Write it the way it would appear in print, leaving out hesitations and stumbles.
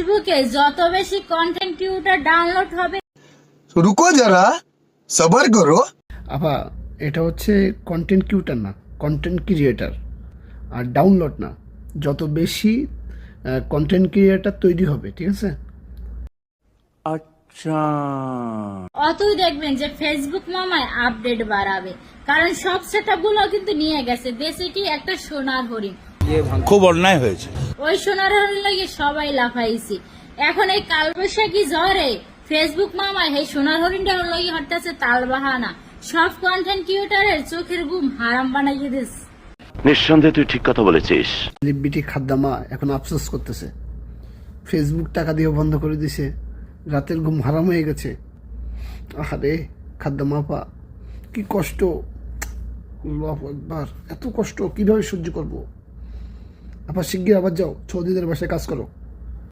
ফেসবুকে যত বেশি কন্টেন্ট ক্রিয়েটর ডাউনলোড হবে। रुको जरा सबर करो। আপা এটা হচ্ছে কন্টেন্ট ক্রিয়েটর না, কন্টেন্ট ক্রিয়েটার, আর ডাউনলোড না। যত বেশি কন্টেন্ট ক্রিয়েটার তৈরি হবে, ঠিক আছে? অতই দেখবেন যে ফেসবুক মামায় আপডেট বাড়াবে, কারণ সব সেটআপ গুলো কিন্তু নিয়ে গেছে দেশে কি একটা সোনার হরিণ। খুব অন্যায় হয়েছে। ওই সোনার হরিণ লাগে সবাই লাফাইছি। এখন এই কালবৈশাখী ঝড়ে ফেসবুক মামায় এই সোনার হরিণটা লাগে হঠাৎ তাল বাহানা সব কন্টেন্ট ক্রিয়েটরের চোখের ঘুম হারাম বানাইয়ে দিস। নিঃসন্দেহে তুই ঠিক কথা বলেছিস। লিপবিটি খাদ্দামা এখন আফসোস করতেছে, ফেসবুক টাকা দিয়ে বন্ধ করে দিছে, রাতের ঘুম হারাম হয়ে গেছে। আরে খাদ্দামা আপা, কি কষ্ট! আল্লাহু আকবার, এত কষ্ট কিভাবে সহ্য করবো? আপা শিগগির আবার যাও, সৌদিদের বাসায় কাজ করো।